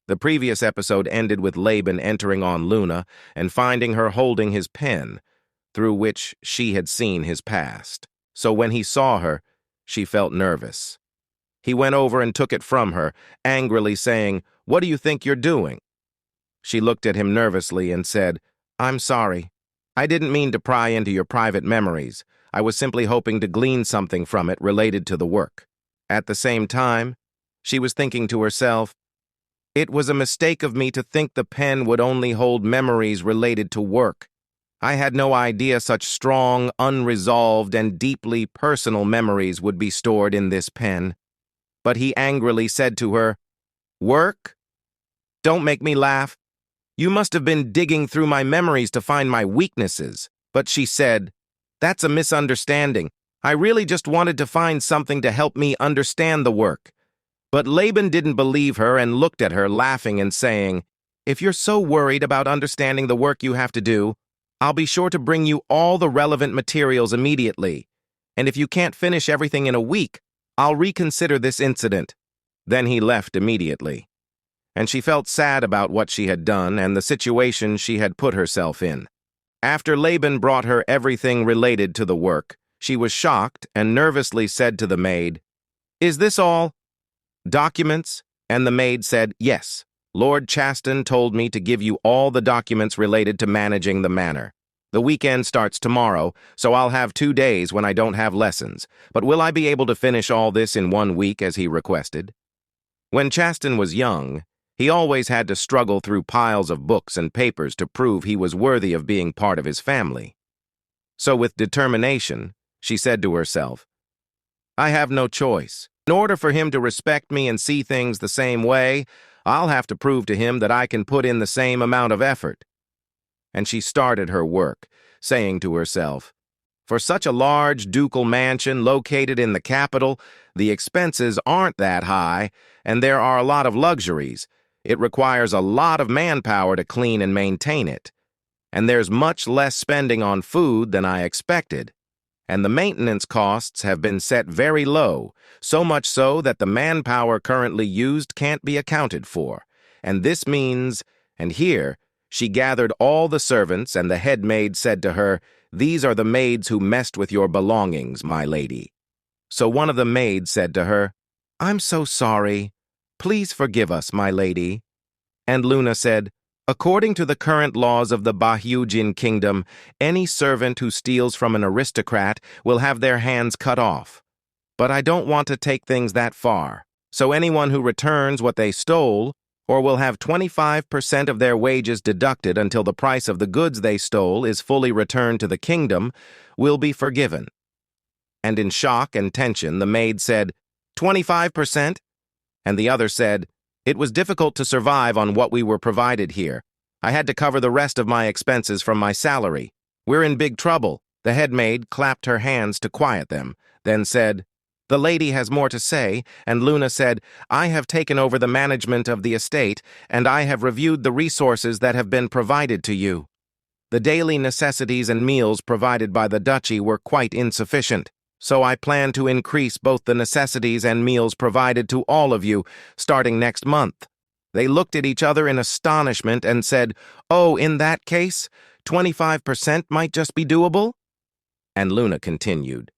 The previous episode ended with Laban entering on Luna and finding her holding his pen, through which she had seen his past. So when he saw her, she felt nervous. He went over and took it from her, angrily saying, "What do you think you're doing?" She looked at him nervously and said, "I'm sorry. I didn't mean to pry into your private memories. I was simply hoping to glean something from it related to the work." At the same time, she was thinking to herself, "It was a mistake of me to think the pen would only hold memories related to work. I had no idea such strong, unresolved, and deeply personal memories would be stored in this pen." But he angrily said to her, "Work? Don't make me laugh. You must have been digging through my memories to find my weaknesses." But she said, "That's a misunderstanding. I really just wanted to find something to help me understand the work." But Laban didn't believe her and looked at her, laughing and saying, "If you're so worried about understanding the work you have to do, I'll be sure to bring you all the relevant materials immediately. And if you can't finish everything in a week, I'll reconsider this incident." Then he left immediately. And she felt sad about what she had done and the situation she had put herself in. After Laban brought her everything related to the work, she was shocked and nervously said to the maid, "Is this all? Documents?" And the maid said, "Yes. Lord Chaston told me to give you all the documents related to managing the manor. The weekend starts tomorrow, so I'll have 2 days when I don't have lessons. But will I be able to finish all this in 1 week as he requested?" When Chaston was young, he always had to struggle through piles of books and papers to prove he was worthy of being part of his family. So with determination, she said to herself, "I have no choice. In order for him to respect me and see things the same way, I'll have to prove to him that I can put in the same amount of effort." And she started her work, saying to herself, "For such a large ducal mansion located in the capital, the expenses aren't that high, and there are a lot of luxuries. It requires a lot of manpower to clean and maintain it. And there's much less spending on food than I expected. And the maintenance costs have been set very low, so much so that the manpower currently used can't be accounted for. And this means," and here, she gathered all the servants, and the head maid said to her, "These are the maids who messed with your belongings, my lady." So one of the maids said to her, "I'm so sorry. Please forgive us, my lady." And Luna said, "According to the current laws of the Bahyujin kingdom, any servant who steals from an aristocrat will have their hands cut off. But I don't want to take things that far. So anyone who returns what they stole, or will have 25% of their wages deducted until the price of the goods they stole is fully returned to the kingdom, will be forgiven." And in shock and tension, the maid said, "25%? And the other said, "It was difficult to survive on what we were provided here. I had to cover the rest of my expenses from my salary. We're in big trouble." The head maid clapped her hands to quiet them, then said, "The lady has more to say," and Luna said, "I have taken over the management of the estate, and I have reviewed the resources that have been provided to you. The daily necessities and meals provided by the duchy were quite insufficient. So I plan to increase both the necessities and meals provided to all of you, starting next month." They looked at each other in astonishment and said, "Oh, in that case, 25% might just be doable?" And Luna continued,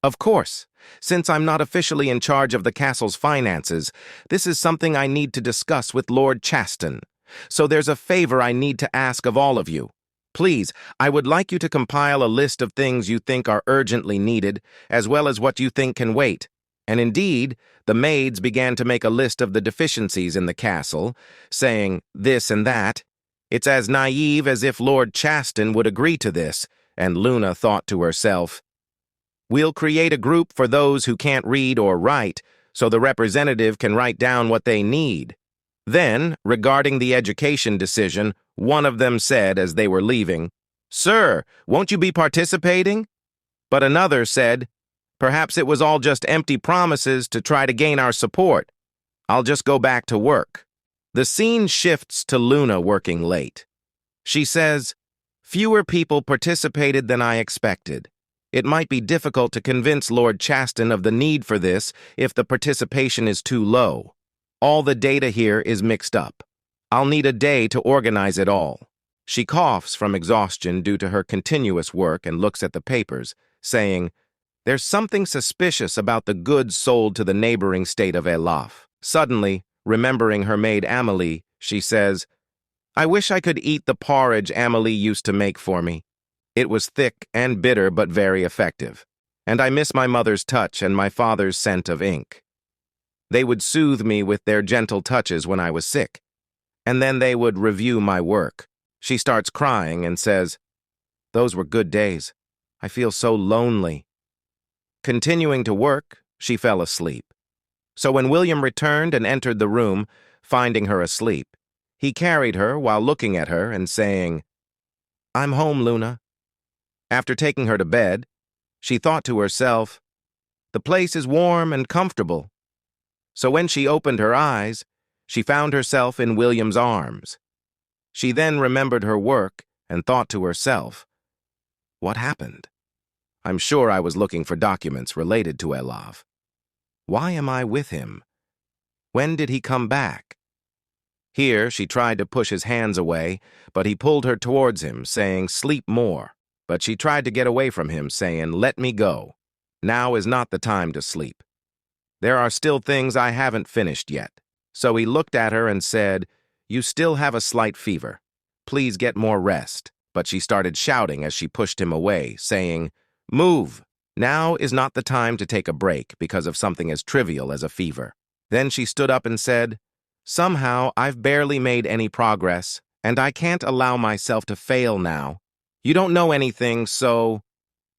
"Of course, since I'm not officially in charge of the castle's finances, this is something I need to discuss with Lord Chaston. So there's a favor I need to ask of all of you. Please, I would like you to compile a list of things you think are urgently needed, as well as what you think can wait." And indeed, the maids began to make a list of the deficiencies in the castle, saying this and that. It's as naive as if Lord Chaston would agree to this, and Luna thought to herself, "We'll create a group for those who can't read or write, so the representative can write down what they need." Then, regarding the education decision, one of them said as they were leaving, "Sir, won't you be participating?" But another said, "Perhaps it was all just empty promises to try to gain our support. I'll just go back to work." The scene shifts to Luna working late. She says, "Fewer people participated than I expected. It might be difficult to convince Lord Chaston of the need for this if the participation is too low. All the data here is mixed up. I'll need a day to organize it all. She coughs from exhaustion due to her continuous work and looks at the papers, saying, "There's something suspicious about the goods sold to the neighboring state of Elaf." Suddenly, remembering her maid Amelie, she says, "I wish I could eat the porridge Amelie used to make for me. It was thick and bitter but very effective. And I miss my mother's touch and my father's scent of ink. They would soothe me with their gentle touches when I was sick, and then they would review my work." She starts crying and says, "Those were good days. I feel so lonely." Continuing to work, she fell asleep. So when William returned and entered the room, finding her asleep, he carried her while looking at her and saying, "I'm home, Luna." After taking her to bed, she thought to herself, "The place is warm and comfortable." So when she opened her eyes, she found herself in William's arms. She then remembered her work and thought to herself, "What happened? I'm sure I was looking for documents related to Elav. Why am I with him? When did he come back?" Here she tried to push his hands away, but he pulled her towards him, saying, "Sleep more." But she tried to get away from him, saying, "Let me go. Now is not the time to sleep. There are still things I haven't finished yet." So he looked at her and said, "You still have a slight fever. Please get more rest." But she started shouting as she pushed him away, saying, "Move! Now is not the time to take a break because of something as trivial as a fever." Then she stood up and said, "Somehow I've barely made any progress, and I can't allow myself to fail now. You don't know anything, so—"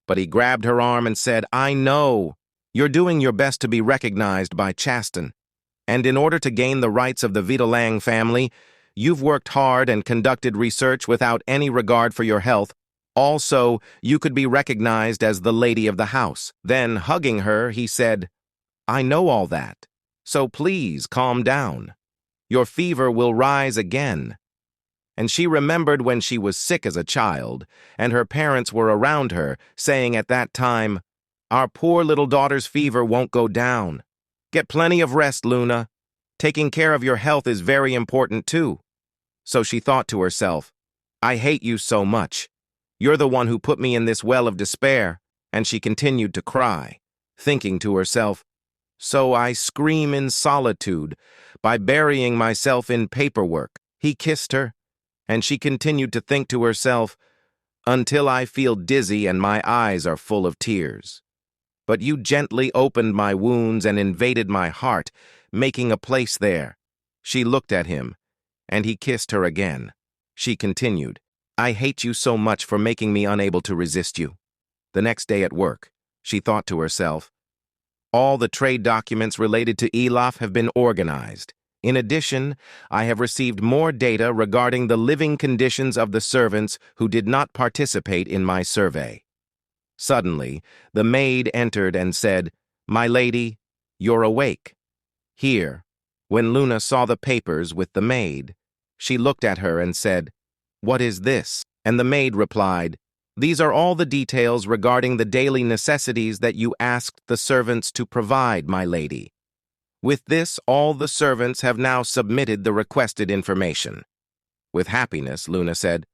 But he grabbed her arm and said, "I know. You're doing your best to be recognized by Chasten. And in order to gain the rights of the Vitalang family, you've worked hard and conducted research without any regard for your health. Also, you could be recognized as the lady of the house." Then, hugging her, he said, "I know all that, so please calm down. Your fever will rise again." And she remembered when she was sick as a child, and her parents were around her, saying at that time, "Our poor little daughter's fever won't go down. Get plenty of rest, Luna. Taking care of your health is very important too." So she thought to herself, "I hate you so much. You're the one who put me in this well of despair." And she continued to cry, thinking to herself, "So I scream in solitude by burying myself in paperwork." He kissed her, and she continued to think to herself, "Until I feel dizzy and my eyes are full of tears. But you gently opened my wounds and invaded my heart, making a place there." She looked at him, and he kissed her again. She continued, "I hate you so much for making me unable to resist you." The next day at work, she thought to herself, "All the trade documents related to Elaf have been organized. In addition, I have received more data regarding the living conditions of the servants who did not participate in my survey." Suddenly, the maid entered and said, "My lady, you're awake." Here, when Luna saw the papers with the maid, she looked at her and said, "What is this?" And the maid replied, "These are all the details regarding the daily necessities that you asked the servants to provide, my lady. With this, all the servants have now submitted the requested information." With happiness, Luna said,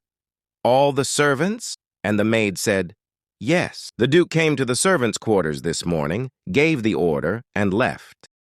"All the servants?" And the maid said, "Yes." The Duke came to the servants' quarters this morning, gave the order, and left.